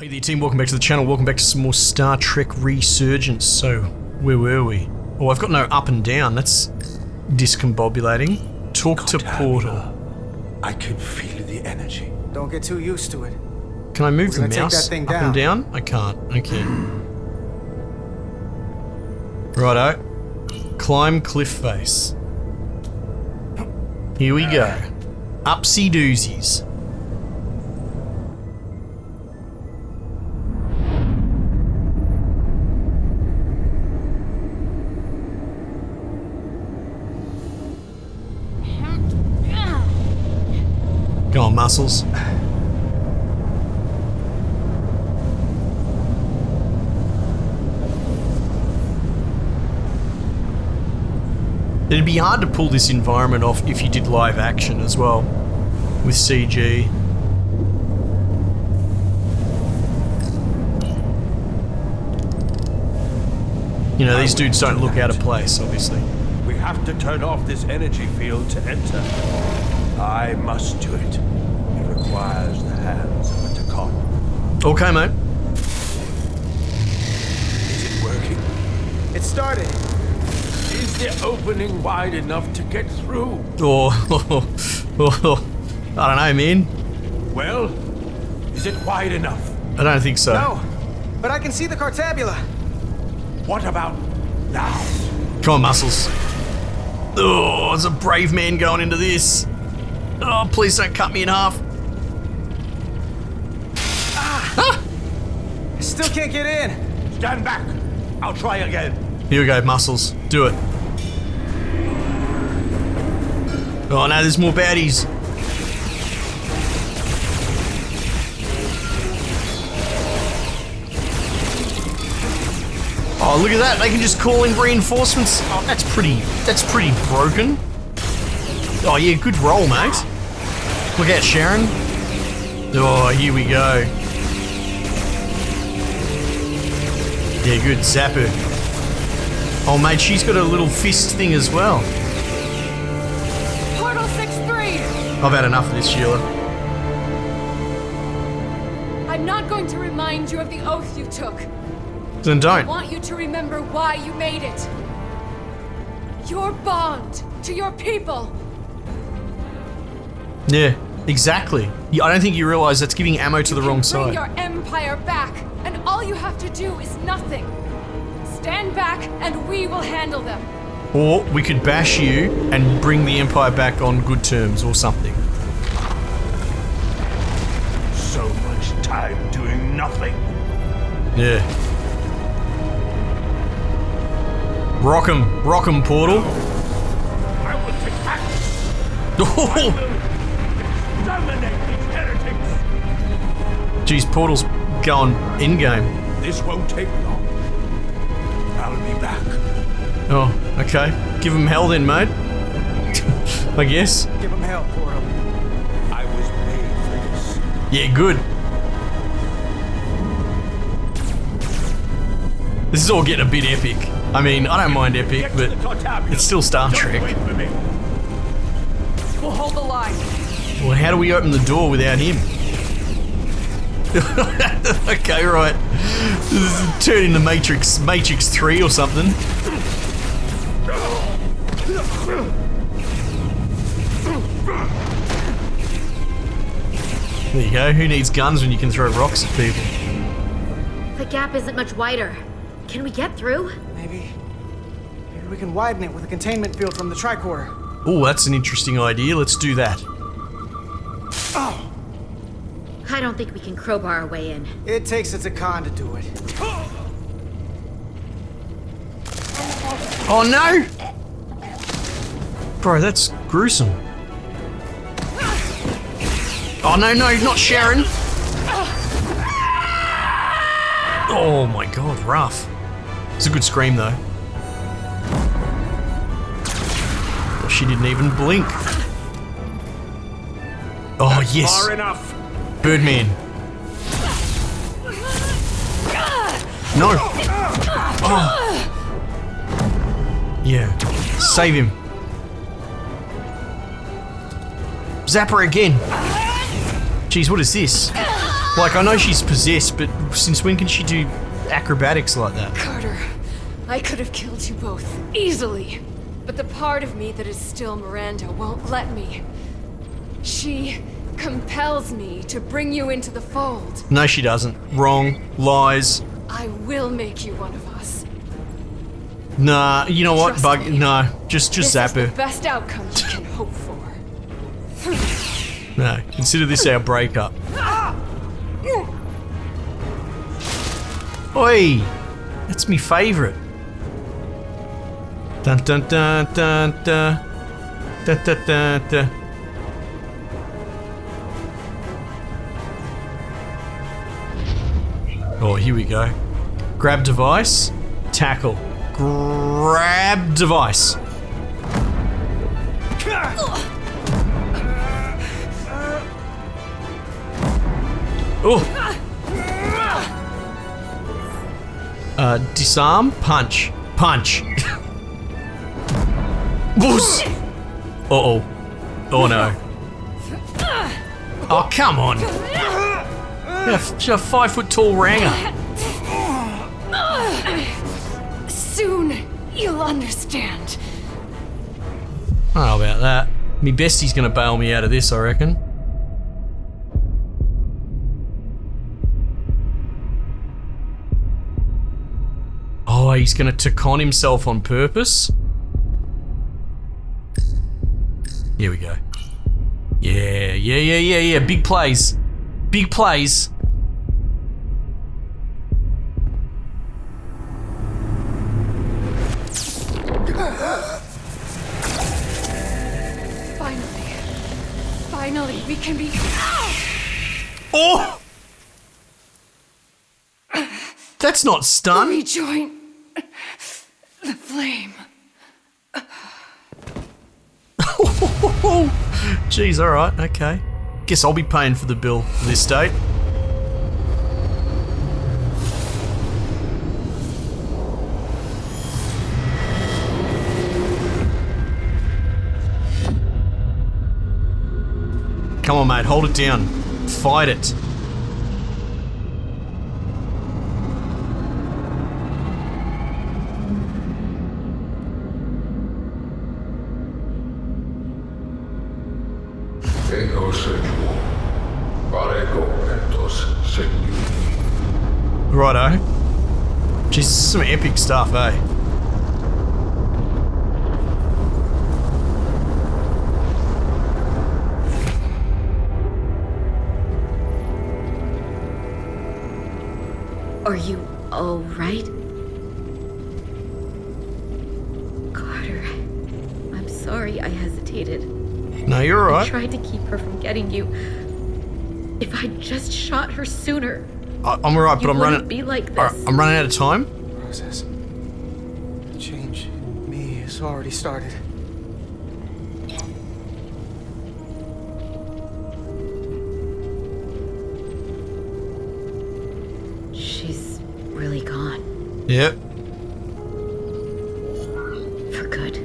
Hey there team, welcome back to the channel, welcome back to some more Star Trek Resurgence. So, where were we? Oh, I've got no up and down, that's discombobulating. Talk to Portal. I can feel the energy. Don't get too used to it. Can I move the take mouse that thing up and down. down? I can't, okay. Righto. Climb cliff face. Here we go. Upsy doozies. Go on, muscles. It'd be hard to pull this environment off if you did live action as well, with CG. You know, these dudes don't look out of place, obviously. We have to turn off this energy field to enter. I must do it. It requires the hands of a Takon. Okay, mate. Is it working? It started. Is the opening wide enough to get through? I don't know, man. Well, is it wide enough? I don't think so. No, but I can see the Cartabula. What about now? Come on, muscles. Oh, there's a brave man going into this. Oh, please don't cut me in half. I still can't get in. Stand back. I'll try again. Here we go, muscles. Do it. Oh no, there's more baddies. Oh, look at that. They can just call in reinforcements. Oh, that's pretty broken. Oh yeah, good roll, mate. Look out, Sharon. Oh, here we go. Yeah, good. Zap her. Oh, mate, she's got a little fist thing as well. Portal 6-3! I've had enough of this, Sheila. I'm not going to remind you of the oath you took. Then I don't. want you to remember why you made it. Your bond to your people. Yeah, exactly. I don't think you realise that's giving ammo to the wrong Bring side. your empire back, and all you have to do is nothing. Stand back, and we will handle them. Or we could bash you and bring the Empire back on good terms or something. So much time doing nothing. Yeah. Rock 'em, Portal. I will take back. I Oh, will dominate these heretics. geez, Portal's going in-game. This won't take long. I'll be back. Oh, okay. Give him hell then, mate. I guess. Give him hell, Portal. I was made for this. Yeah, good. This is all getting a bit epic. I mean, I don't mind epic, Get to but the Cartabula. it's still Star Don't Trek. wait for me. We'll hold the line. Well, how do we open the door without him? Okay, right. This is turn into Matrix 3 or something. There you go. Who needs guns when you can throw rocks at people? The gap isn't much wider. Can we get through? Maybe we can widen it with a containment field from the tricorder. Oh, that's an interesting idea. Let's do that. Oh, I don't think we can crowbar our way in. it takes a Takon to do it. Oh no! Bro, that's gruesome. Oh no, not Sharon! Oh my god, rough. It's a good scream though. Oh, she didn't even blink. Oh yes, Far enough. Birdman. No! Oh. Yeah, save him. Zap her again. Jeez, what is this? Like, I know she's possessed, but since when can she do acrobatics like that? Carter, I could have killed you both, easily. But the part of me that is still Miranda won't let me. She compels me to bring you into the fold. No, she doesn't. Wrong. Lies. I will make you one of us. Nah, you know what, Trust Bug? me. No, just This zap is the her. best outcome you can hope for. No, consider this our breakup. Oi! That's me favourite. Dun dun dun dun dun. Dun dun dun dun. Oh, here we go. Grab device. Tackle. Grab device. Oh. Disarm. Punch. Punch. Boos. Uh-oh. Oh no. Oh, come on. She's a 5-foot-tall ranger. Soon, you'll understand. I don't know about that. Me bestie's gonna bail me out of this, I reckon. Oh, he's gonna Tacon himself on purpose? Here we go. Yeah. Big plays. Big plays. Finally, we can be... Oh! That's not stun. rejoin the flame. Jeez, alright, okay. Guess I'll be paying for the bill for this date. Come on, mate, hold it down. Fight it. Righto. Jeez, this is some epic stuff, eh? Are you all right? Carter, I'm sorry I hesitated. No, you're I alright. tried to keep her from getting you. If I'd just shot her sooner, I'm alright, but you I'm wouldn't running. be like this. Alright, I'm running out of time. Process. The change in me has already started. She's really gone. Yep. For good.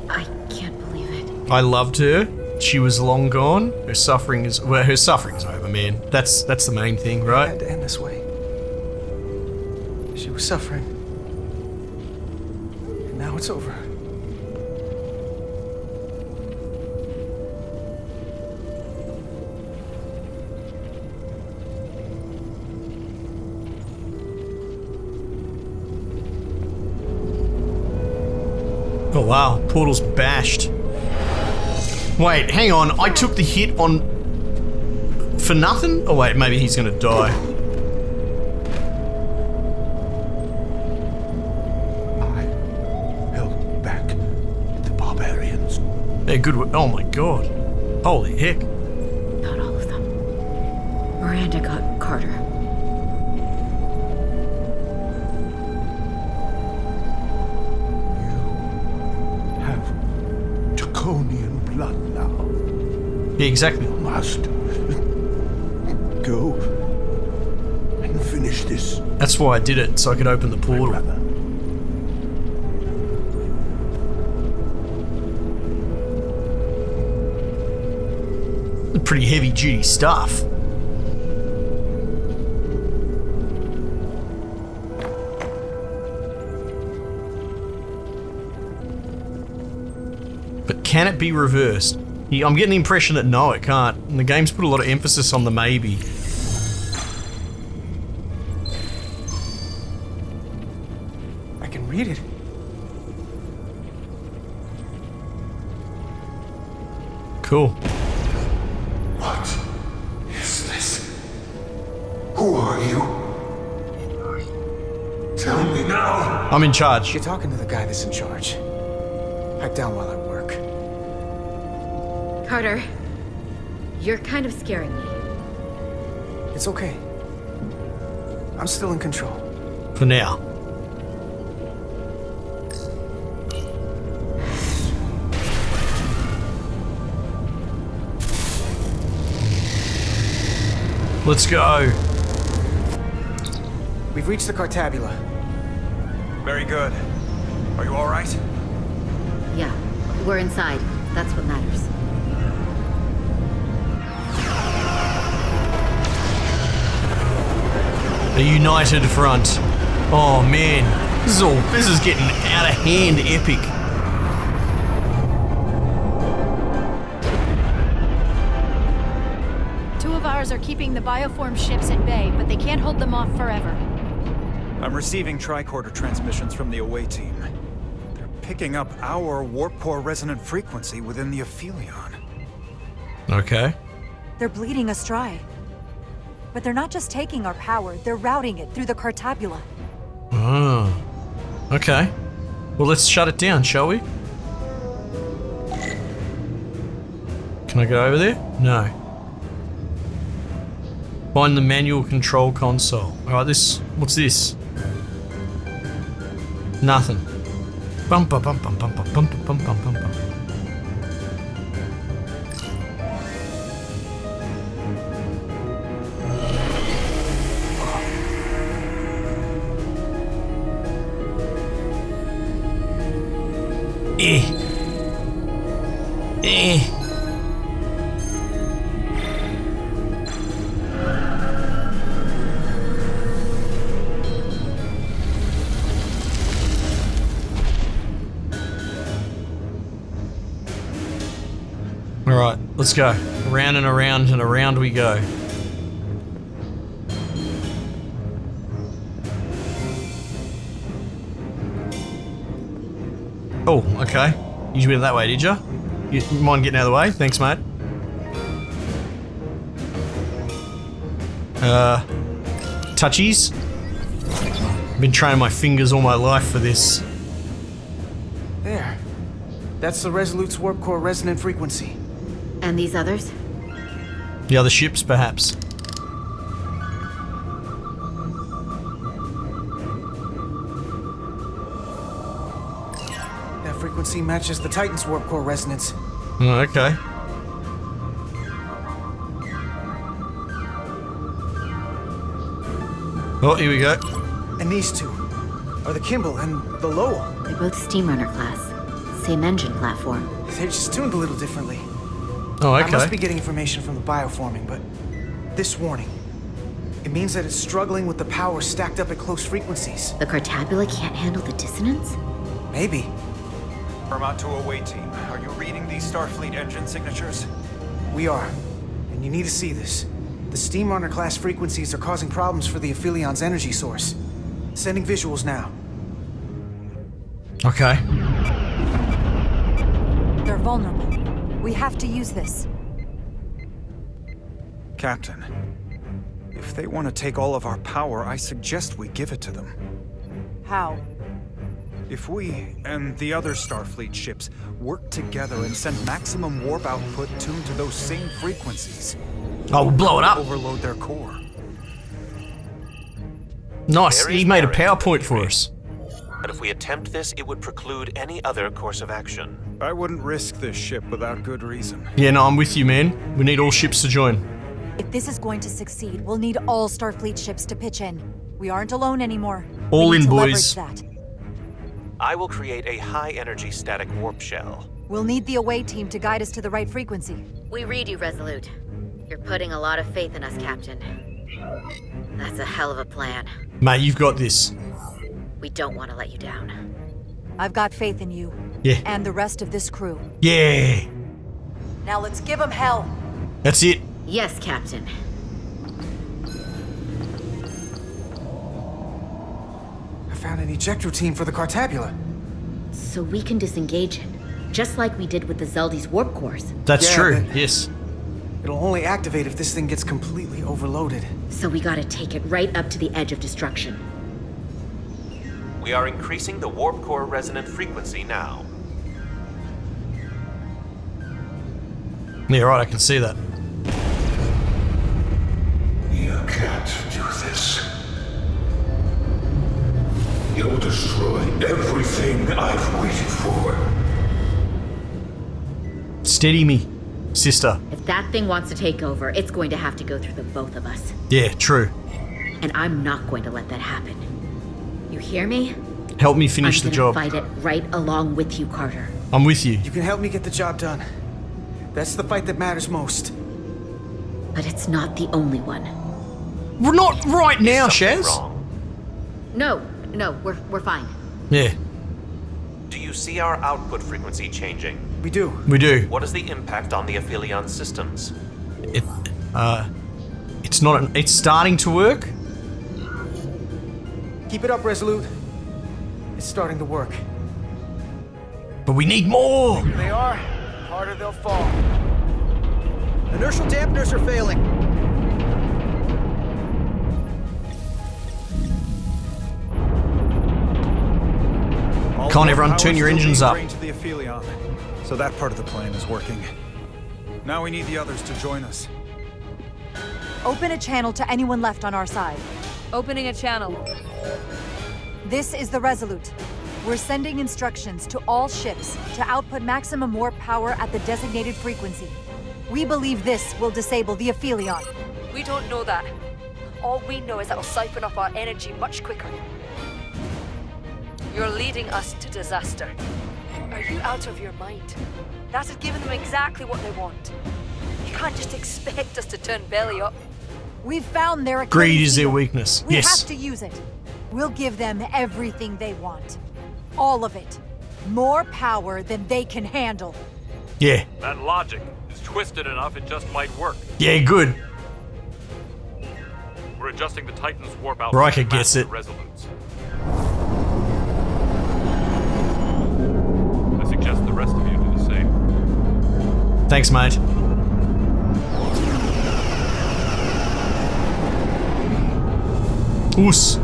I can't believe it. I loved her. She was long gone. Her suffering is her suffering's over, man. That's the main thing, It right? had to end this way. She was suffering. And now it's over. Oh wow, portal's bashed. Wait, hang on. I took the hit on for nothing? Oh wait, maybe he's gonna die. I held back the barbarians. They're good. Oh my god. Holy heck. Not all of them. Miranda got Carter. You have Draconian blood now. Yeah, exactly. You must go and finish this, That's why I did it, so I could open the my portal. brother. Pretty heavy duty stuff. can it be reversed? I'm getting the impression that no, it can't. And the game's put a lot of emphasis on the maybe. I can read it. Cool. What is this? Who are you? Tell me now! I'm in charge. You're talking to the guy that's in charge. Pipe down while I work. Carter, you're kind of scaring me. It's okay. I'm still in control. For now. Let's go. We've reached the Cartabula. Very good. Are you all right? Yeah, we're inside. That's what matters. A united front. Oh man, this is getting out of hand epic. Two of ours are keeping the bioform ships at bay, but they can't hold them off forever. I'm receiving tricorder transmissions from the away team. They're picking up our warp core resonant frequency within the Aphelion. Okay. They're bleeding us dry. But they're not just taking our power, they're routing it through the Cartabula. Oh. Okay. Well, let's shut it down, shall we? Can I go over there? No. Find the manual control console. Alright, what's this? Nothing. Bum bum bum bum bum bum bum bum bum bum bum. Alright, let's go. Around and around and around we go. Oh, okay. You went that way, did ya? You mind getting out of the way? Thanks, mate. Touchies. I've been training my fingers all my life for this. There. That's the Resolute's warp core resonant frequency. And these others? The other ships, perhaps. That frequency matches the Titan's warp core resonance. Oh, okay. Oh, here we go. And these two are the Kimball and the Lowell. They're both Steam Runner class. Same engine platform. They're just tuned a little differently. Oh, I must okay. be getting information from the bioforming, but this warning, it means that it's struggling with the power stacked up at close frequencies. The Cartabula can't handle the dissonance? Maybe. Vermont to away team. Are you reading these Starfleet engine signatures? We are. And you need to see this. The Steam Runner class frequencies are causing problems for the Aphelion's energy source. Sending visuals now. Okay. They're vulnerable. We have to use this. Captain, if they want to take all of our power, I suggest we give it to them. How? If we and the other Starfleet ships work together and send maximum warp output tuned to those same frequencies, Oh, we'll blow it up. overload their core. Nice. There He is made a merit to PowerPoint the for theory. us. But if we attempt this, it would preclude any other course of action. I wouldn't risk this ship without good reason. Yeah, no, I'm with you, man. We need all ships to join. If this is going to succeed, we'll need all Starfleet ships to pitch in. We aren't alone anymore. All We need in, to boys. leverage that. I will create a high-energy static warp shell. We'll need the away team to guide us to the right frequency. We read you, Resolute. You're putting a lot of faith in us, Captain. That's a hell of a plan. Mate, you've got this. We don't want to let you down. I've got faith in you. Yeah. And the rest of this crew. Yeah. Now let's give them hell. That's it. Yes, Captain. I found an eject routine for the Cartabula. So we can disengage it, just like we did with the Zeldy's warp cores. That's Yeah, true. but- Yes. It'll only activate if this thing gets completely overloaded. So we gotta take it right up to the edge of destruction. We are increasing the warp core resonant frequency now. Yeah, right, I can see that. You can't do this. You'll destroy everything I've waited for. Steady me, sister. If that thing wants to take over, it's going to have to go through the both of us. Yeah, true. And I'm not going to let that happen. You hear me? Help me finish the I'm job. gonna fight it right along with you, Carter. I'm with you. You can help me get the job done. That's the fight that matters most. But it's not the only one. We're not right now, Is something Shaz. wrong? No, we're fine. Yeah, Do you see our output frequency changing? We do. we do. What is the impact on the Aphelion systems? It's not. It's starting to work. Keep it up, Resolute. It's starting to work. But we need more. Here they are. Harder they'll fall. Inertial dampeners are failing. Can't everyone turn your engines up? To the Aphelion. So that part of the plan is working. Now we need the others to join us. Open a channel to anyone left on our side. Opening a channel. This is the Resolute. We're sending instructions to all ships to output maximum warp power at the designated frequency. We believe this will disable the Aphelion. We don't know that. All we know is it'll siphon up our energy much quicker. You're leading us to disaster. Are you out of your mind? That has given them exactly what they want. You can't just expect us to turn belly up. We've found their Greed Achilles is their heel. weakness. We Yes. have to use it. We'll give them everything they want. All of it. More power than they can handle. Yeah. That logic is twisted enough it just might work. Yeah, good. We're adjusting the Titan's warp output. Riker to gets match it. the resonance. I suggest the rest of you do the same. Thanks, mate. Oos.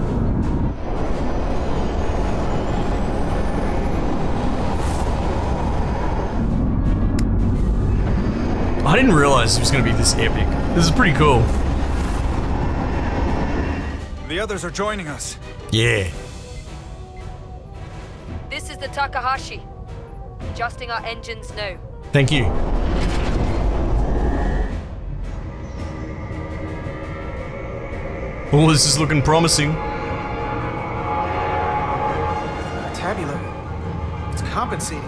I didn't realize it was going to be this epic. This is pretty cool. The others are joining us. Yeah. This is the Takahashi. Adjusting our engines now. Thank you. Oh, this is looking promising. Cartabula. It's compensating.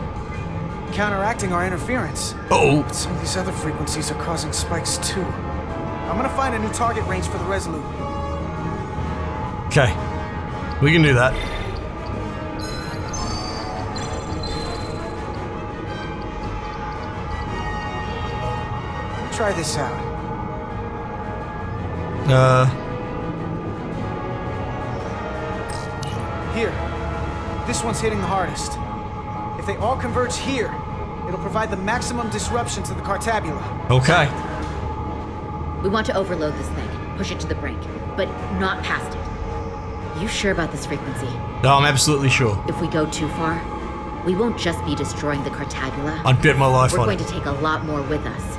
Counteracting our interference. Oh. But some of these other frequencies are causing spikes too. I'm gonna find a new target range for the Resolute. Okay. We can do that. Try this out. Here. This one's hitting the hardest. If they all converge here, it'll provide the maximum disruption to the Cartabula. Okay. We want to overload this thing, push it to the brink, but not past it. You sure about this frequency? No, I'm absolutely sure. If we go too far, we won't just be destroying the Cartabula. I'd bet my life We're on going it. to take a lot more with us.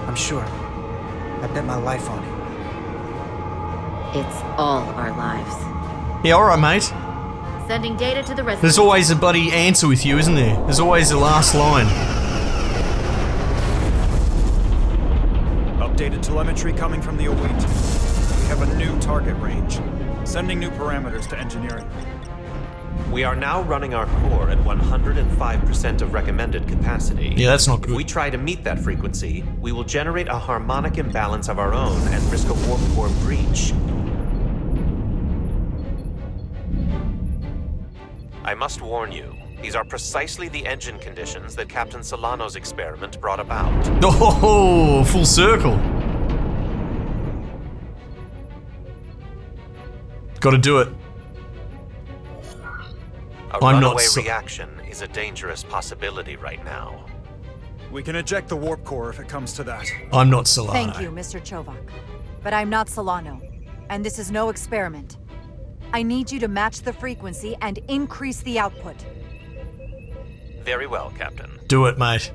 I'm sure. I bet my life on it. It's all our lives. Yeah, alright, mate. Sending data to the resident. There's always a bloody answer with you, isn't there? There's always the last line. Updated telemetry coming from the await. We have a new target range. Sending new parameters to engineering. We are now running our core at 105% of recommended capacity. Yeah, that's not good. If we try to meet that frequency, we will generate a harmonic imbalance of our own and risk a warp core breach. I must warn you, These are precisely the engine conditions that Captain Solano's experiment brought about. Oh, full circle. Gotta do it. A runaway reaction is a dangerous possibility right now. We can eject the warp core if it comes to that. I'm not Solano. Thank you, Mr. Chovak. But I'm not Solano. And this is no experiment. I need you to match the frequency and increase the output. Very well, Captain. Do it, mate.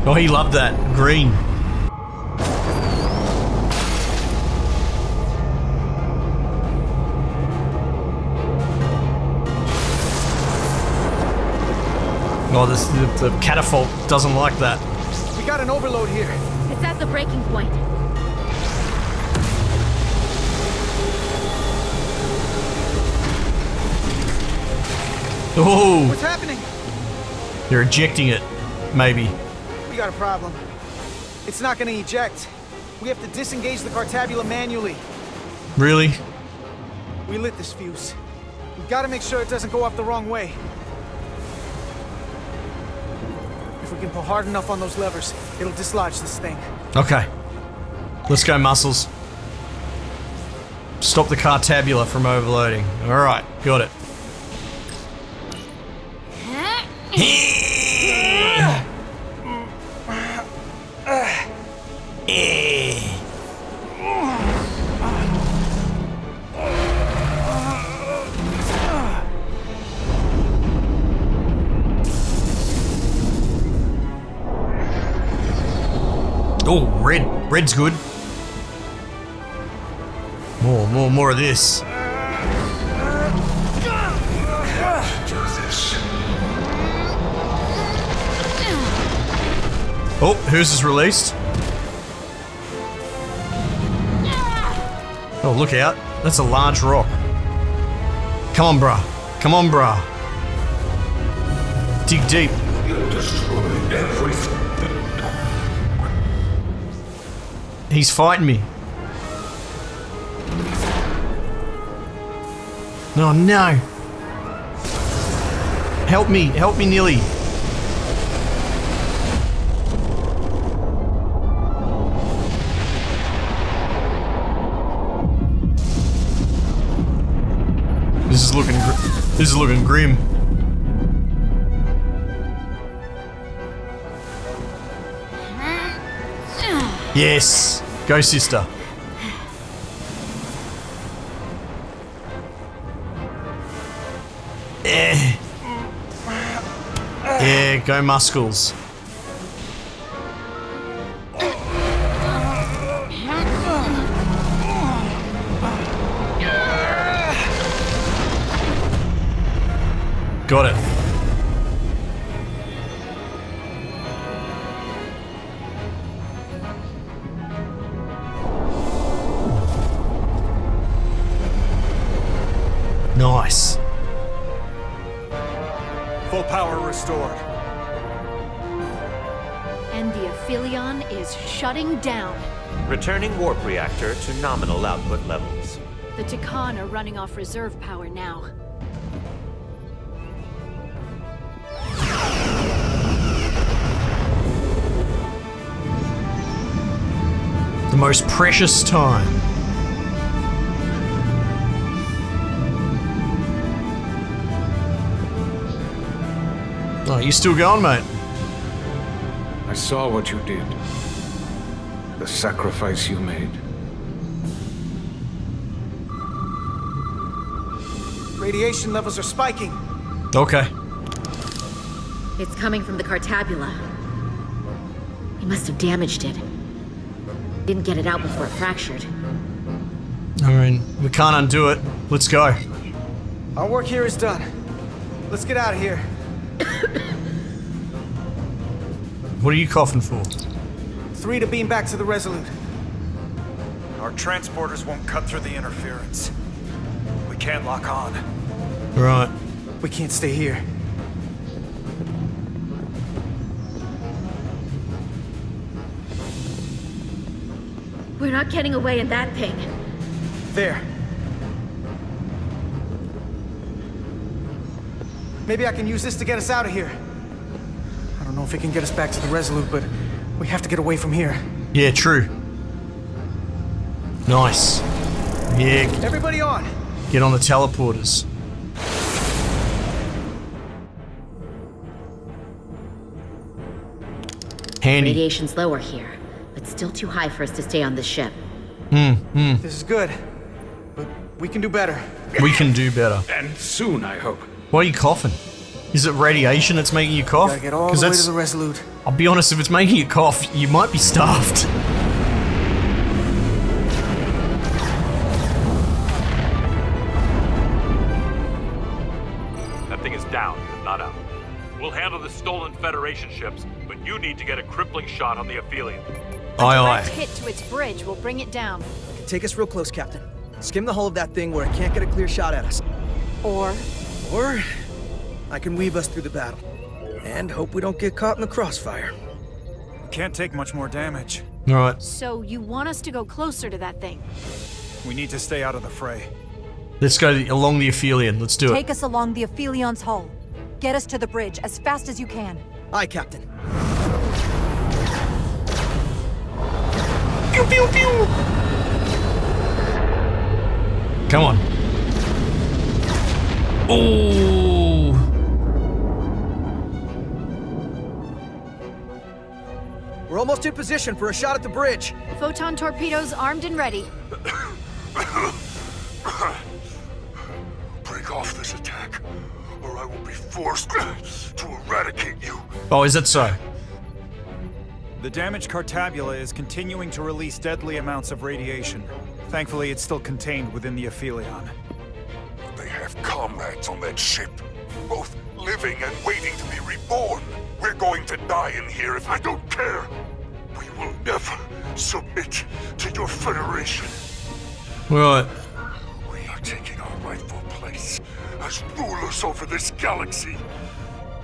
Oh, he loved that. Green. Oh, the catapult doesn't like that. We got an overload here. It's at the breaking point. Oh! What's happening? They're ejecting it, maybe. We got a problem. It's not gonna eject. We have to disengage the Cartabula manually. Really? We lit this fuse. We gotta make sure it doesn't go off the wrong way. If we can pull hard enough on those levers, it'll dislodge this thing. Okay. Let's go, muscles. Stop the Cartabula from overloading. Alright, got it. Oh, red. Red's good. More of this. Do this. Oh, hers is released. Oh, look out. That's a large rock. Come on, brah. Come on, brah. Dig deep. You'll destroy everything. He's fighting me. Oh, no. Help me, Nilly. This is looking grim. Yes, go sister. Yeah, go muscles. Got it. Nice. Full power restored. And the Aphelion is shutting down. Returning warp reactor to nominal output levels. The Tikan are running off reserve power now. The most precious time. Oh, you still going, mate? I saw what you did. The sacrifice you made. Radiation levels are spiking. Okay. It's coming from the Cartabula. He must have damaged it. Didn't get it out before it fractured. I mean, we can't undo it. Let's go. Our work here is done. Let's get out of here. What are you coughing for? 3 to beam back to the Resolute. Our transporters won't cut through the interference. We can't lock on. Right. We can't stay here. We're not getting away in that thing. There. Maybe I can use this to get us out of here. I don't know if it can get us back to the Resolute, but we have to get away from here. Yeah, true. Nice. Yeah. Everybody on! Get on the teleporters. Handy. Radiation's lower here, but still too high for us to stay on this ship. This is good, but we can do better. We can do better. And soon, I hope. Why are you coughing? Is it radiation that's making you cough? Gotta get all the way to the Resolute. I'll be honest, if it's making you cough, you might be starved. That thing is down, not up. We'll handle the stolen Federation ships, but you need to get a crippling shot on the Aphelion. Aye, A aye. direct hit to its bridge will bring it down. Take us real close, Captain. Skim the hull of that thing where it can't get a clear shot at us. Or Or I can weave us through the battle. And hope we don't get caught in the crossfire. We can't take much more damage. Alright, so you want us to go closer to that thing? We need to stay out of the fray. let's go along the Aphelion. Let's do it. Take us along the Aphelion's hull. Get us to the bridge as fast as you can. Aye, Captain. Pew, pew, pew. Come on. Oh. We're almost in position for a shot at the bridge. Photon torpedoes armed and ready. Break off this attack, or I will be forced to eradicate you. Oh, is that so? The damaged Cartabula is continuing to release deadly amounts of radiation. Thankfully, it's still contained within the Aphelion. They have comrades on that ship, both living and waiting to be reborn. We're going to die in here if I don't care. We will never submit to your Federation. Right. We are taking our rightful place as rulers over this galaxy.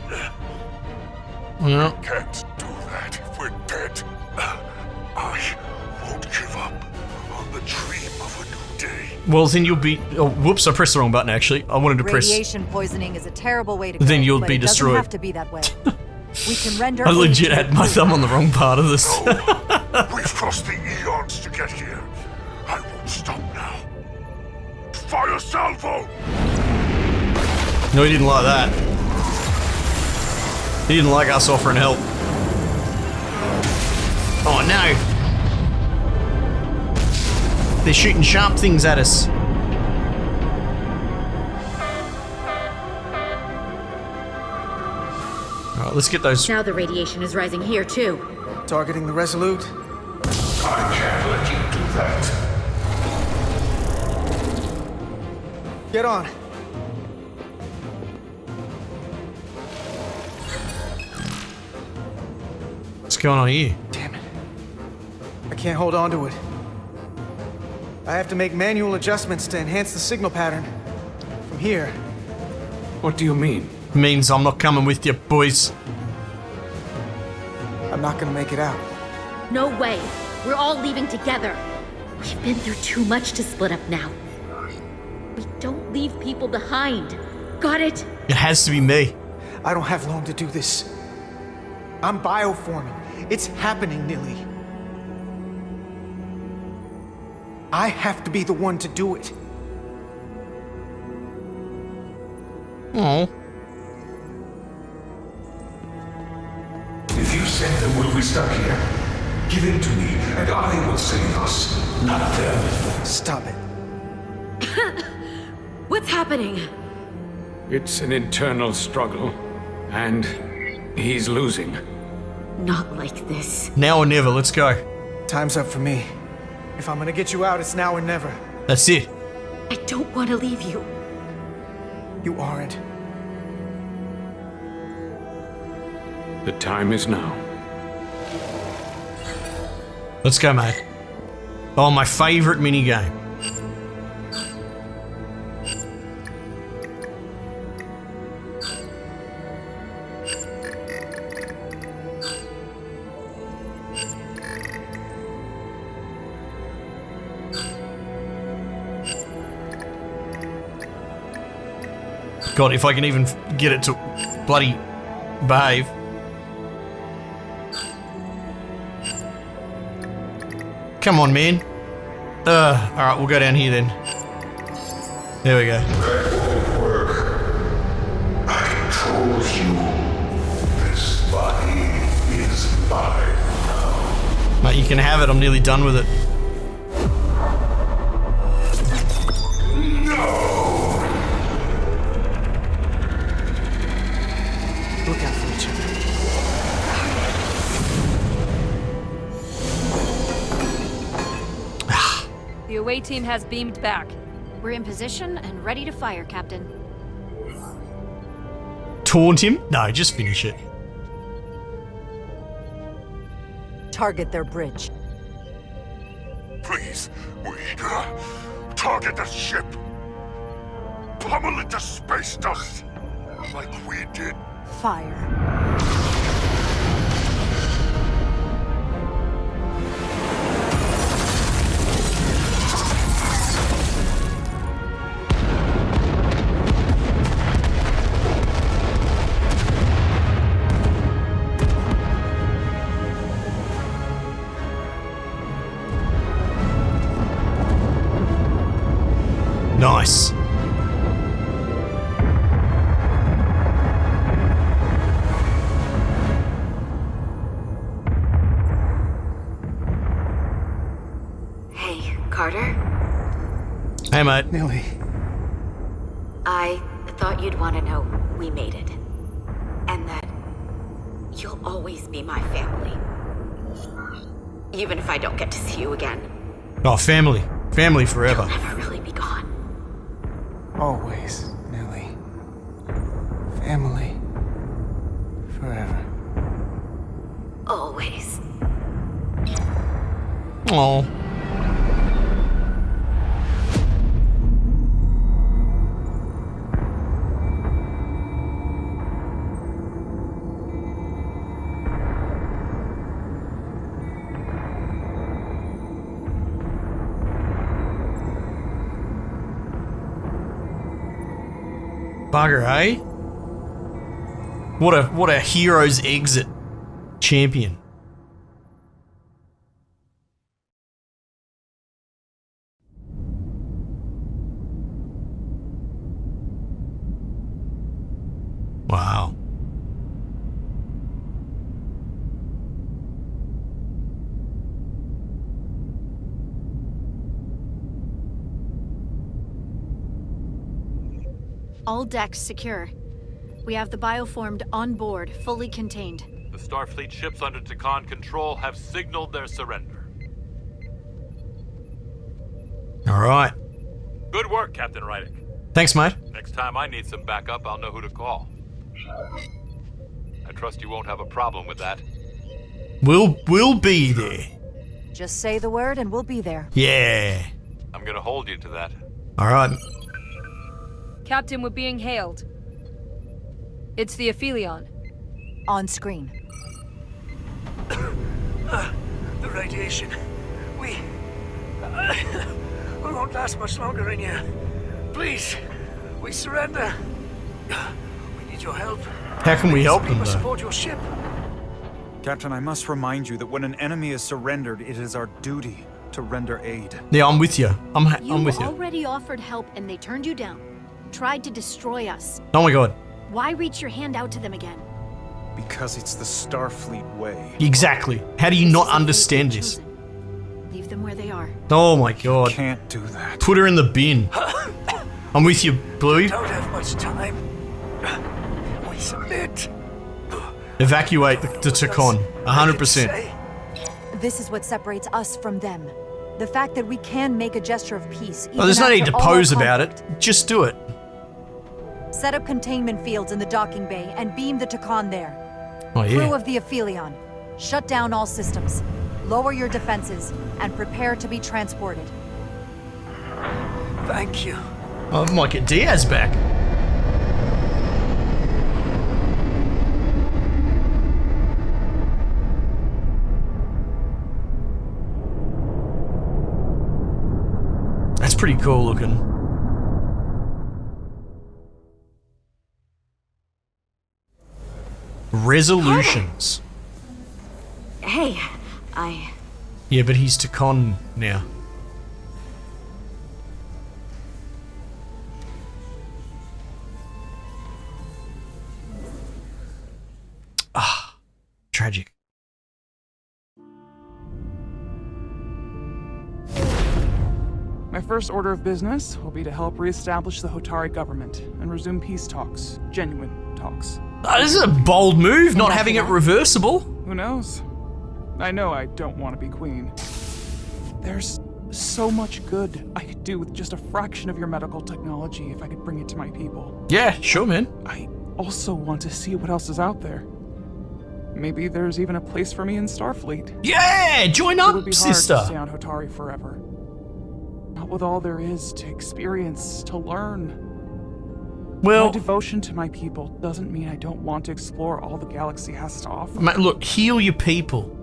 Yeah. Can't do that if we're dead. I won't give up on the dream of a new day. Well, then you'll be... Oh, whoops, I pressed the wrong button, actually. I wanted to press... Radiation poisoning is a terrible way to go, Then you'll but be it destroyed. doesn't have to be that way. We can render I aid legit to had the my crew. thumb on the wrong part of this. We've crossed the eons to get here. I won't stop now. Fire salvo! No, he didn't like that. He didn't like us offering help. Oh no! They're shooting sharp things at us. Alright, let's get those. Now the radiation is rising here too. Targeting the Resolute. I can't let you do that. Get on. What's going on here? Damn it. I can't hold on to it. I have to make manual adjustments to enhance the signal pattern. From here. What do you mean? Means I'm not coming with you, boys. I'm not gonna make it out. No way. We're all leaving together. We've been through too much to split up now. We don't leave people behind. Got it? It has to be me. I don't have long to do this. I'm bioforming. It's happening, Nilly. I have to be the one to do it. Oh. If you send them, we'll be stuck here. Give in to me, and I will save us, not them. Stop it. What's happening? It's an internal struggle, and he's losing. Not like this. Now or never, let's go. Time's up for me. If I'm gonna get you out, it's now or never. That's it. I don't want to leave you. You aren't. The time is now. Let's go, mate. Oh, my favorite minigame. God, if I can even get it to bloody behave. Come on, man. Alright, we'll go down here then. There we go. That won't work. I told you. This body is mine now. Mate, you can have it. I'm nearly done with it. Look out for each other. The away team has beamed back. We're in position and ready to fire, Captain. Taunt him? No, just finish it. Target their bridge. Please, we target the ship. Pummel it to space dust, like we did. Fire. Nice. Hey, Carter? Hey, mate. Millie. I thought you'd want to know we made it. And that you'll always be my family. Even if I don't get to see you again. Oh, family. Family forever. You'll never really be gone. Always, Millie. Family. Forever. Always. Oh. Bugger, eh? What a hero's exit champion. Wow. All decks secure. We have the bioformed on board, fully contained. The Starfleet ships under Takan control have signaled their surrender. All right. Good work, Captain Rydick. Thanks, mate. Next time I need some backup, I'll know who to call. I trust you won't have a problem with that. We'll be there. Just say the word and we'll be there. Yeah. I'm gonna hold you to that. All right. Captain, we're being hailed. It's the Aphelion. On screen. The radiation. We won't last much longer in here. Please, we surrender. We need your help. How can we help We them, must though? support your ship. Captain, I must remind you that when an enemy is surrendered, it is our duty to render aid. Yeah, I'm with you. I'm with you. already offered help and they turned you down. Tried to destroy us. Oh my god. Why reach your hand out to them again? Because it's the Starfleet way. Exactly. How do you not understand this? Leave them where they are. Oh my god. Can't do that. Put her in the bin. I'm with you, Bluey. Don't have much time. We submit. Evacuate the Takan. 100%. This is what separates us from them. The fact that we can make a gesture of peace. Oh, there's no need to pose about conflict. it. Just do it. Set up containment fields in the docking bay and beam the Takan there. Oh, yeah. Crew of the Aphelion, shut down all systems, lower your defenses, and prepare to be transported. Thank you. I might get Diaz back. That's pretty cool looking. Resolutions. Hey, Yeah, but he's to con now. Ah, tragic. My first order of business will be to help reestablish the Hotari government and resume peace talks. Genuine talks. This is a bold move, not having it reversible. Who knows? I know I don't want to be queen. There's so much good I could do with just a fraction of your medical technology if I could bring it to my people. Yeah, sure, man. I also want to see what else is out there. Maybe there's even a place for me in Starfleet. Yeah, join up, It would be sister. hard to stay on Hotari forever. Not with all there is to experience, to learn. Well, my devotion to my people doesn't mean I don't want to explore all the galaxy has to offer. Mate, look, heal your people.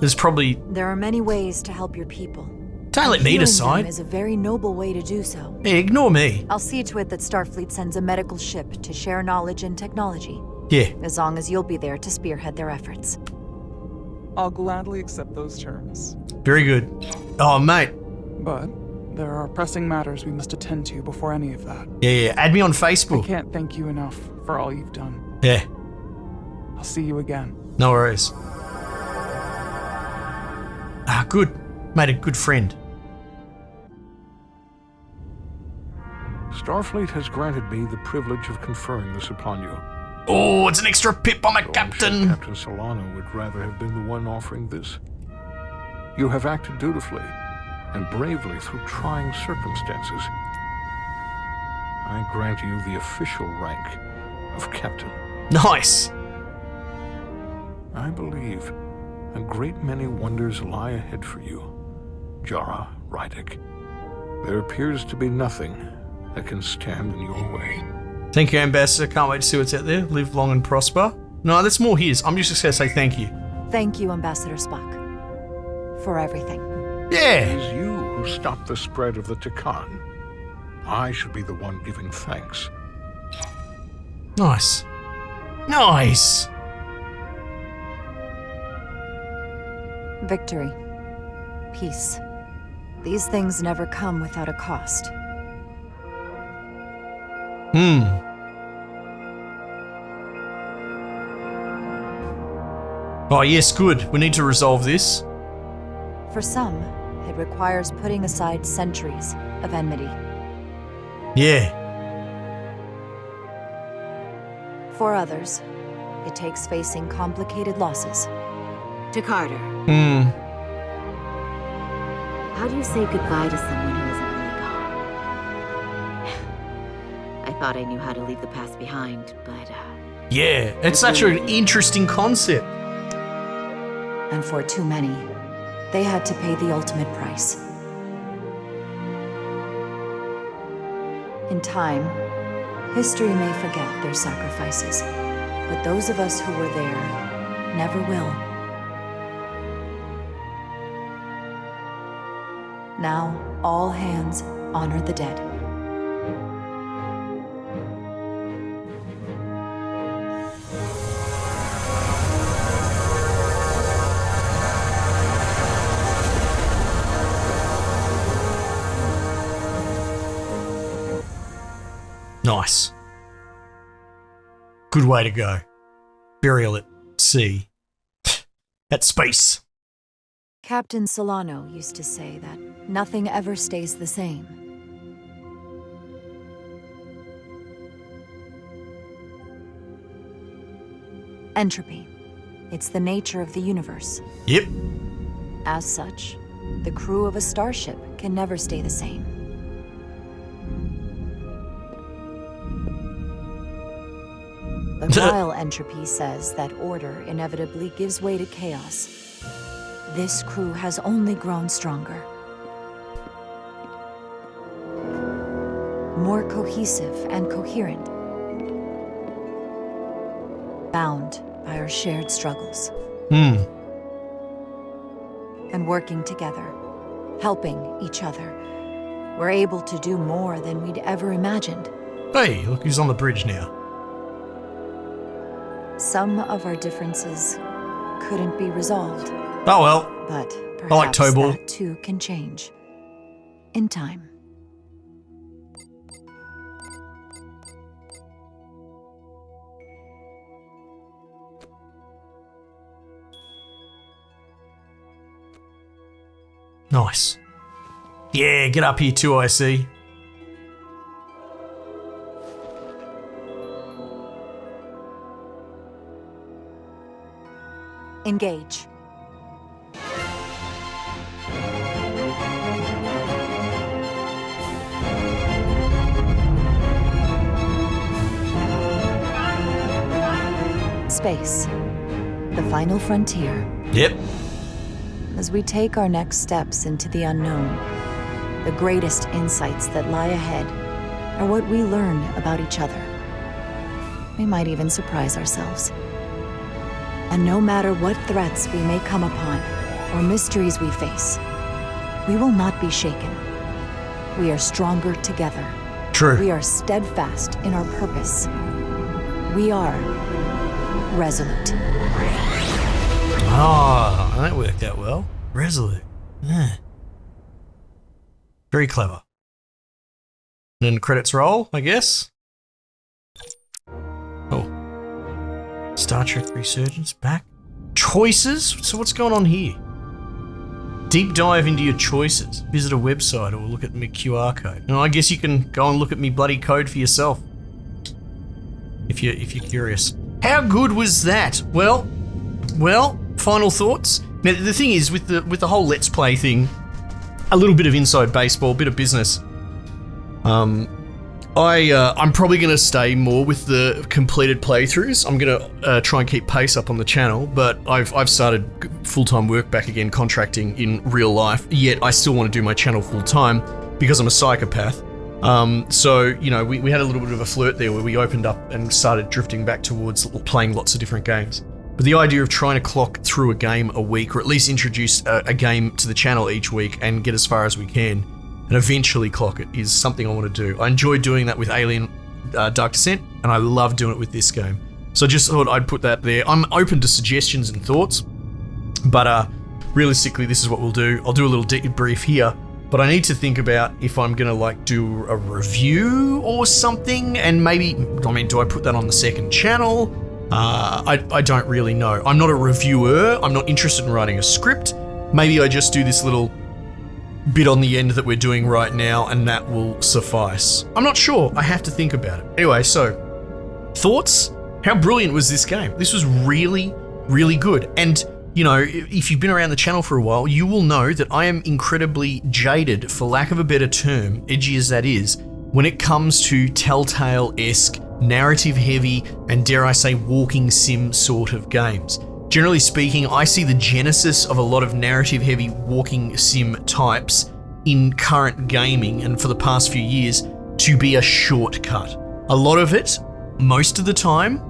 There's probably... There are many ways to help your people. Don't let me Healing decide. them is a very noble way to do so. Hey, ignore me. I'll see to it that Starfleet sends a medical ship to share knowledge and technology. Yeah. As long as you'll be there to spearhead their efforts. I'll gladly accept those terms. Very good. Oh, mate. But there are pressing matters we must attend to before any of that. Yeah. Add me on Facebook. I can't thank you enough for all you've done. Yeah. I'll see you again. No worries. Ah, good. Made a good friend. Starfleet has granted me the privilege of conferring this upon you. Oh, it's an extra pip on my captain. Captain Solano would rather have been the one offering this. You have acted dutifully and bravely through trying circumstances. I grant you the official rank of captain. Nice. I believe a great many wonders lie ahead for you, Jara Rydick. There appears to be nothing that can stand in your way. Thank you, Ambassador. Can't wait to see what's out there. Live long and prosper. No, that's more his. I'm just going to say thank you. Thank you, Ambassador Spock. For everything. Yeah. It is you who stopped the spread of the Takan. I should be the one giving thanks. Nice. Nice. Victory. Peace. These things never come without a cost. Oh, yes, good. We need to resolve this. For some, it requires putting aside centuries of enmity. Yeah. For others, it takes facing complicated losses. To Carter. How do you say goodbye to someone who isn't really gone? I thought I knew how to leave the past behind, but Yeah, it's such an interesting concept. And for too many, they had to pay the ultimate price. In time, history may forget their sacrifices, but those of us who were there never will. Now, all hands honor the dead. Nice. Good way to go. Burial at sea. At space. Captain Solano used to say that nothing ever stays the same. Entropy. It's the nature of the universe. Yep. As such, the crew of a starship can never stay the same. But while entropy says that order inevitably gives way to chaos, this crew has only grown stronger. More cohesive and coherent. Bound by our shared struggles. And working together, helping each other, we're able to do more than we'd ever imagined. Hey, look who's on the bridge now. some of our differences couldn't be resolved. Oh well. But I like perhaps toe ball. that too can change. In time. Nice. Yeah, get up here too, I see. Engage. Space. The final frontier. Yep. As we take our next steps into the unknown, the greatest insights that lie ahead are what we learn about each other. We might even surprise ourselves. And no matter what threats we may come upon, or mysteries we face, we will not be shaken. We are stronger together. True. We are steadfast in our purpose. We are resolute. Ah, that worked out well. Resolute. Yeah. Very clever. And then credits roll, I guess. Oh. Star Trek Resurgence back. Choices? So what's going on here? Deep dive into your choices. Visit a website or look at my QR code. No, I guess you can go and look at me bloody code for yourself. If you're curious. How good was that? Well, final thoughts. Now the thing is with the whole Let's Play thing, a little bit of inside baseball, a bit of business. I'm probably going to stay more with the completed playthroughs. I'm going to try and keep pace up on the channel, but I've started full-time work back again, contracting in real life. Yet I still want to do my channel full-time because I'm a psychopath. So, you know, we had a little bit of a flirt there where we opened up and started drifting back towards playing lots of different games. But the idea of trying to clock through a game a week, or at least introduce a game to the channel each week and get as far as we can, and eventually clock it, is something I want to do. I enjoy doing that with Alien Dark Descent, and I love doing it with this game. So I just thought I'd put that there. I'm open to suggestions and thoughts, but realistically, this is what we'll do. I'll do a little debrief here, but I need to think about if I'm gonna like do a review or something, and maybe, I mean, do I put that on the second channel? I don't really know. I'm not a reviewer. I'm not interested in writing a script. Maybe I just do this little bit on the end that we're doing right now, and that will suffice. I'm not sure. I have to think about it. Anyway, so thoughts? How brilliant was this game? This was really, really good. And, you know, if you've been around the channel for a while, you will know that I am incredibly jaded, for lack of a better term, edgy as that is, when it comes to Telltale-esque, narrative-heavy, and dare I say, walking sim sort of games. Generally speaking, I see the genesis of a lot of narrative-heavy walking sim types in current gaming, and for the past few years, to be a shortcut. A lot of it, most of the time,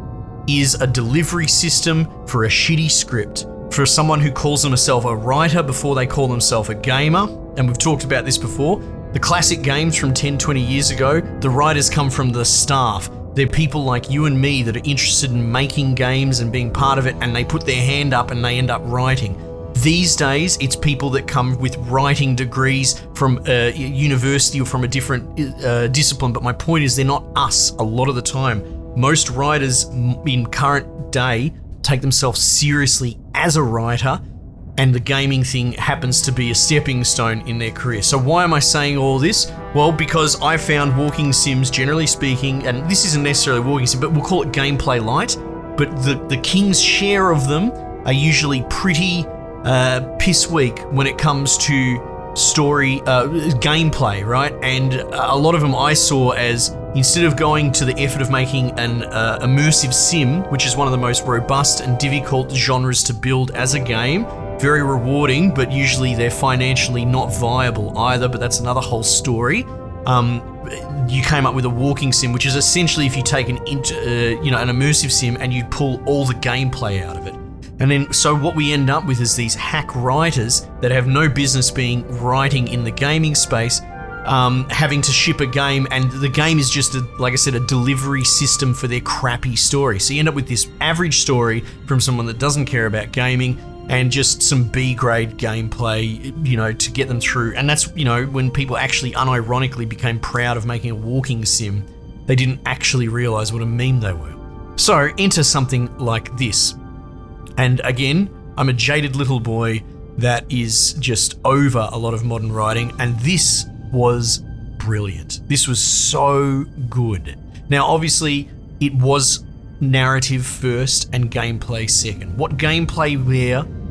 is a delivery system for a shitty script, for someone who calls themselves a writer before they call themselves a gamer, and we've talked about this before. The classic games from 10, 20 years ago, the writers come from the staff. They're people like you and me that are interested in making games and being part of it, and they put their hand up and they end up writing. These days, it's people that come with writing degrees from a university or from a different discipline, but my point is they're not us a lot of the time. Most writers in current day take themselves seriously as a writer, and the gaming thing happens to be a stepping stone in their career. So why am I saying all this? Well, because I found walking sims, generally speaking, and this isn't necessarily walking sim, but we'll call it gameplay light, but the king's share of them are usually pretty piss weak when it comes to story, gameplay, right? And a lot of them I saw as, instead of going to the effort of making an immersive sim, which is one of the most robust and difficult genres to build as a game, very rewarding, but usually they're financially not viable either, but that's another whole story. You came up with a walking sim, which is essentially if you take an immersive sim and you pull all the gameplay out of it. And then, so what we end up with is these hack writers that have no business being writing in the gaming space, having to ship a game, and the game is just, like I said, a delivery system for their crappy story. So you end up with this average story from someone that doesn't care about gaming, and just some B-grade gameplay, to get them through. And that's, when people actually unironically became proud of making a walking sim, they didn't actually realize what a meme they were. So enter something like this. And again, I'm a jaded little boy that is just over a lot of modern writing, and this was brilliant. This was so good. Now, obviously, it was narrative first and gameplay second. What gameplay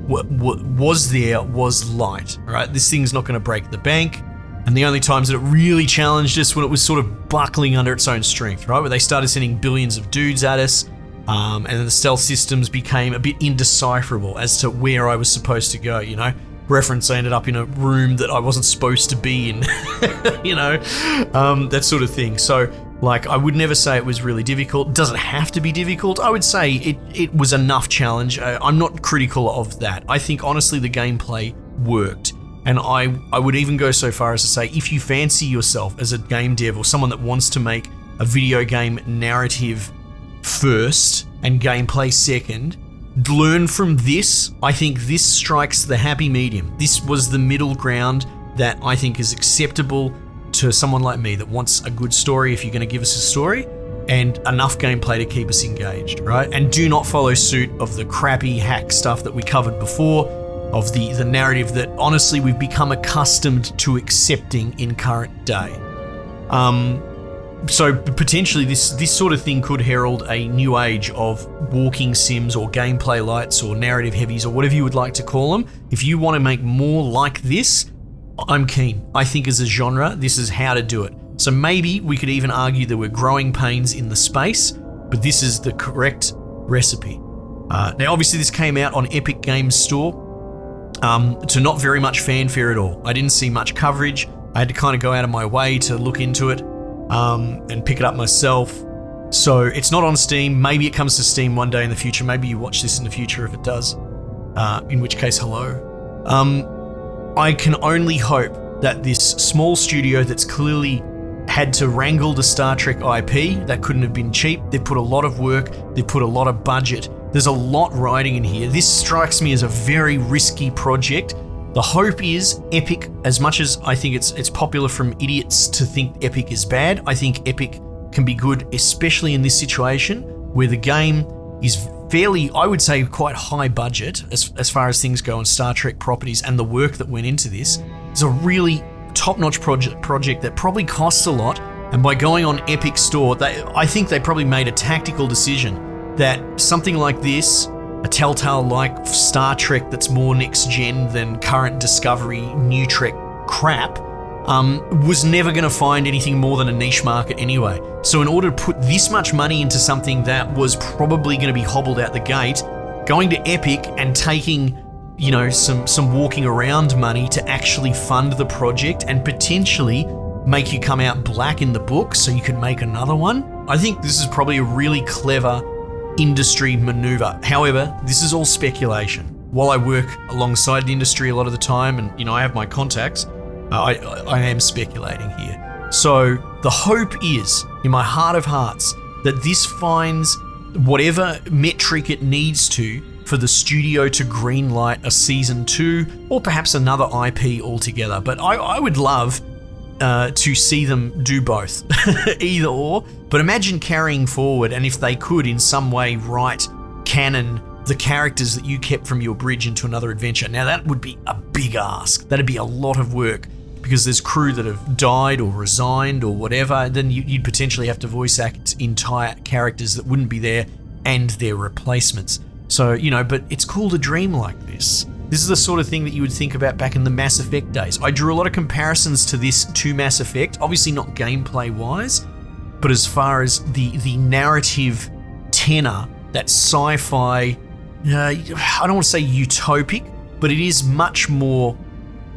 was light, all right? This thing's not going to break the bank, and the only times that it really challenged us when it was sort of buckling under its own strength, right? Where they started sending billions of dudes at us, and then the stealth systems became a bit indecipherable as to where I was supposed to go, Reference, I ended up in a room that I wasn't supposed to be in, that sort of thing. So, I would never say it was really difficult. Does it have to be difficult? I would say it was enough challenge. I'm not critical of that. I think, honestly, the gameplay worked. And I would even go so far as to say, if you fancy yourself as a game dev or someone that wants to make a video game narrative first and gameplay second, learn from this. I think this strikes the happy medium. This was the middle ground that I think is acceptable to someone like me that wants a good story, if you're going to give us a story, and enough gameplay to keep us engaged, right? And do not follow suit of the crappy hack stuff that we covered before, of the narrative that honestly we've become accustomed to accepting in current day. So potentially this sort of thing could herald a new age of walking sims or gameplay lights or narrative heavies or whatever you would like to call them. If you want to make more like this, I'm keen. I think as a genre, this is how to do it. So maybe we could even argue there were growing pains in the space, but this is the correct recipe. Now obviously this came out on Epic Games Store to not very much fanfare at all. I didn't see much coverage. I had to kind of go out of my way to look into it. And pick it up myself. So it's not on Steam. Maybe it comes to Steam one day in the future. Maybe you watch this in the future if it does. In which case, hello. I can only hope that this small studio that's clearly had to wrangle the Star Trek IP, that couldn't have been cheap. They've put a lot of work. They've put a lot of budget. There's a lot riding in here. This strikes me as a very risky project. The hope is Epic, as much as I think it's popular from idiots to think Epic is bad, I think Epic can be good, especially in this situation where the game is fairly, I would say, quite high budget as far as things go on Star Trek properties and the work that went into this. It's a really top-notch project that probably costs a lot, and by going on Epic Store, I think they probably made a tactical decision that something like this, a Telltale-like Star Trek that's more next-gen than current Discovery New Trek crap, was never going to find anything more than a niche market anyway. So in order to put this much money into something that was probably going to be hobbled out the gate, going to Epic and taking, some walking around money to actually fund the project and potentially make you come out black in the book so you could make another one, I think this is probably a really clever industry maneuver. However, this is all speculation. While I work alongside the industry a lot of the time and, I have my contacts, I am speculating here. So the hope is, in my heart of hearts, that this finds whatever metric it needs to for the studio to greenlight a season 2 or perhaps another IP altogether. But I would love to see them do both, either or. But imagine carrying forward, and if they could in some way write canon the characters that you kept from your bridge into another adventure. Now that would be a big ask. That'd be a lot of work because there's crew that have died or resigned or whatever. Then you'd potentially have to voice act entire characters that wouldn't be there and their replacements. So, but it's cool to dream like this. This is the sort of thing that you would think about back in the Mass Effect days. I drew a lot of comparisons to this to Mass Effect, obviously not gameplay-wise, but as far as the narrative tenor, that sci-fi, I don't want to say utopic, but it is much more,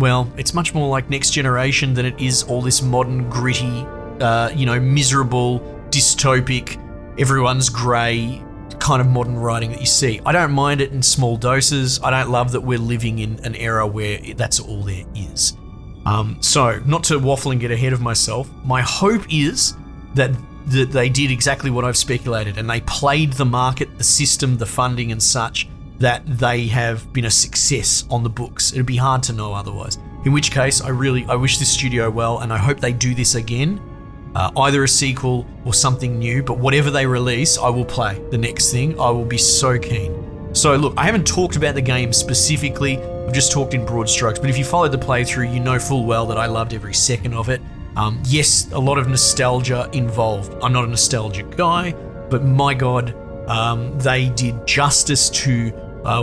it's much more like Next Generation than it is all this modern, gritty, miserable, dystopic, everyone's grey, kind of modern writing that you see. I don't mind it in small doses. I don't love that we're living in an era where that's all there is. So, not to waffle and get ahead of myself, my hope is that they did exactly what I've speculated, and they played the market, the system, the funding and such, that they have been a success on the books. It'd be hard to know otherwise. In which case, I wish this studio well, and I hope they do this again. Either a sequel or something new, but whatever they release, I will play the next thing. I will be so keen. So look, I haven't talked about the game specifically, I've just talked in broad strokes, but if you followed the playthrough, you know full well that I loved every second of it. Yes, a lot of nostalgia involved. I'm not a nostalgic guy, but my God, they did justice to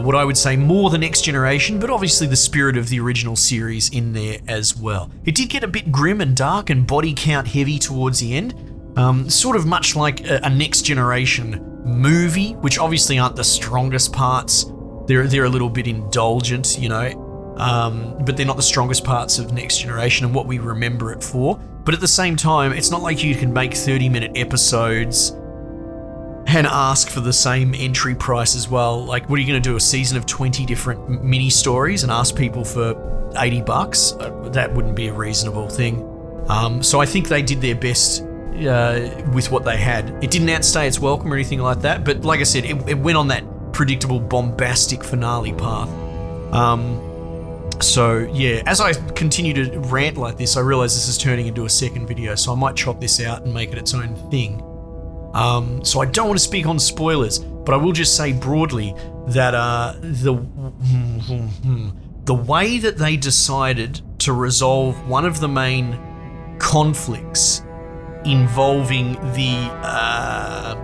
what I would say more the next generation, but obviously the spirit of the original series in there as well. It did get a bit grim and dark and body count heavy towards the end, sort of much like a next generation movie, which obviously aren't the strongest parts. They're a little bit indulgent, you know, but they're not the strongest parts of Next Generation and what we remember it for. But at the same time, it's not like you can make 30-minute episodes and ask for the same entry price as well. Like, what are you going to do, a season of 20 different mini stories and ask people for $80? That wouldn't be a reasonable thing. So I think they did their best with what they had. It didn't outstay its welcome or anything like that, but like I said, it went on that predictable, bombastic finale path. So yeah, as I continue to rant like this, I realize this is turning into a second video, so I might chop this out and make it its own thing. So I don't want to speak on spoilers, but I will just say broadly that the way that they decided to resolve one of the main conflicts involving the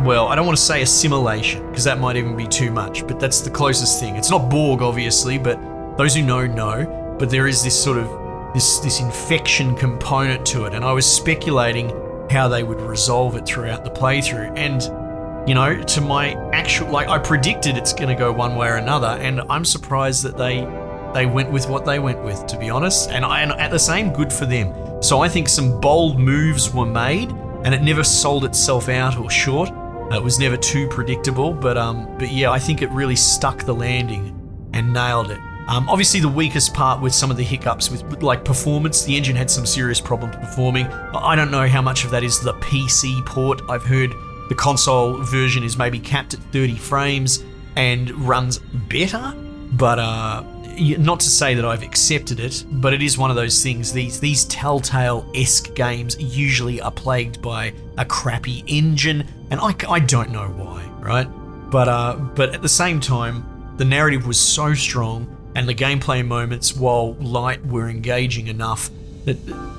well, I don't want to say assimilation, because that might even be too much, but that's the closest thing. It's not Borg, obviously, but those who know, but there is this sort of, this infection component to it, and I was speculating how they would resolve it throughout the playthrough, and, you know, to my actual, like, I predicted it's going to go one way or another, and I'm surprised that they went with what they went with, to be honest, and at the same, good for them. So I think some bold moves were made, and it never sold itself out or short. It was never too predictable, but yeah, I think it really stuck the landing and nailed it. Obviously, the weakest part with some of the hiccups with like performance, the engine had some serious problems performing. I don't know how much of that is the PC port. I've heard the console version is maybe capped at 30 frames and runs better, but not to say that I've accepted it, but it is one of those things. These Telltale-esque games usually are plagued by a crappy engine, and I don't know why, right? But at the same time, the narrative was so strong, and the gameplay moments, while light, were engaging enough that,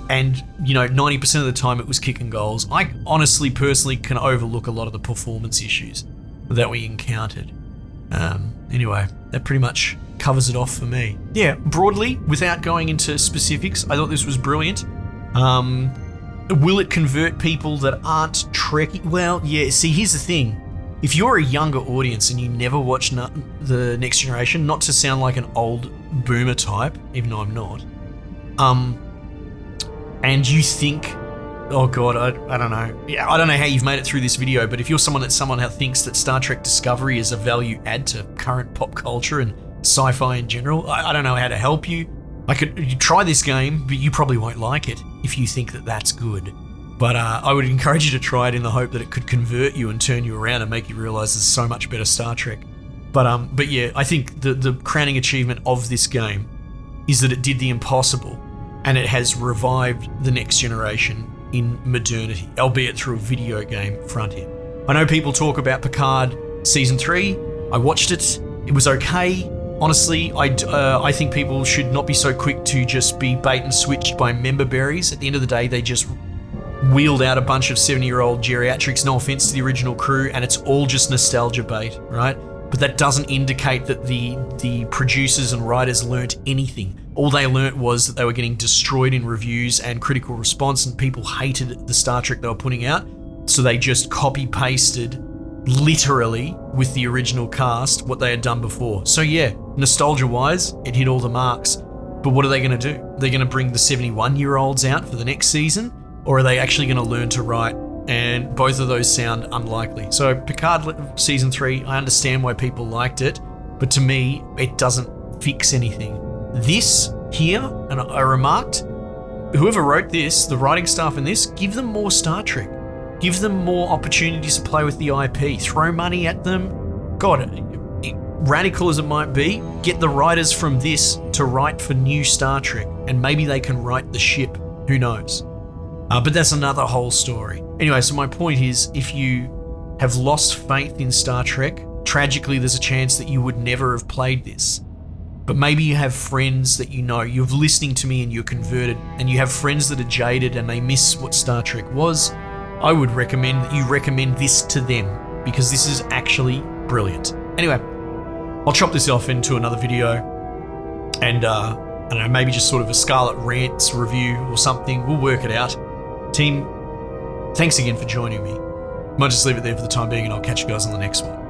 and you know, 90% of the time it was kicking goals. I honestly, personally, can overlook a lot of the performance issues that we encountered. Anyway, that pretty much covers it off for me. Yeah, broadly, without going into specifics, I thought this was brilliant. Will it convert people that aren't Trekkie? Well, yeah, see, here's the thing. If you're a younger audience and you never watched the Next Generation, not to sound like an old boomer type, even though I'm not, and you think, oh God, I don't know. Yeah, I don't know how you've made it through this video, but if you're someone that thinks that Star Trek Discovery is a value add to current pop culture and sci-fi in general, I don't know how to help you. You try this game, but you probably won't like it if you think that that's good. But I would encourage you to try it in the hope that it could convert you and turn you around and make you realize there's so much better Star Trek. But yeah, I think the crowning achievement of this game is that it did the impossible, and it has revived the Next Generation in modernity, albeit through a video game front end. I know people talk about Picard Season 3. I watched it. It was okay. Honestly, I think people should not be so quick to just be bait and switched by member berries. At the end of the day, they just wheeled out a bunch of 70-year-old geriatrics, no offense to the original crew, and it's all just nostalgia bait, right? But that doesn't indicate that the producers and writers learnt anything. All they learnt was that they were getting destroyed in reviews and critical response, and people hated the Star Trek they were putting out, so they just copy-pasted, literally, with the original cast, what they had done before. So yeah, nostalgia-wise, it hit all the marks. But what are they going to do? They're going to bring the 71-year-olds out for the next season? Or are they actually going to learn to write? And both of those sound unlikely. So Picard Season 3, I understand why people liked it, but to me, it doesn't fix anything. This here, and I remarked, whoever wrote this, the writing staff in this, give them more Star Trek. Give them more opportunities to play with the IP. Throw money at them. God, radical as it might be, get the writers from this to write for new Star Trek, and maybe they can write the ship. Who knows? But that's another whole story. Anyway, so my point is, if you have lost faith in Star Trek, tragically there's a chance that you would never have played this. But maybe you have friends that you know, you're listening to me and you're converted, and you have friends that are jaded and they miss what Star Trek was. I would recommend that you recommend this to them, because this is actually brilliant. Anyway, I'll chop this off into another video, and I don't know, maybe just sort of a Scarlet Rants review or something. We'll work it out. Team, thanks again for joining me. Might just leave it there for the time being, and I'll catch you guys on the next one.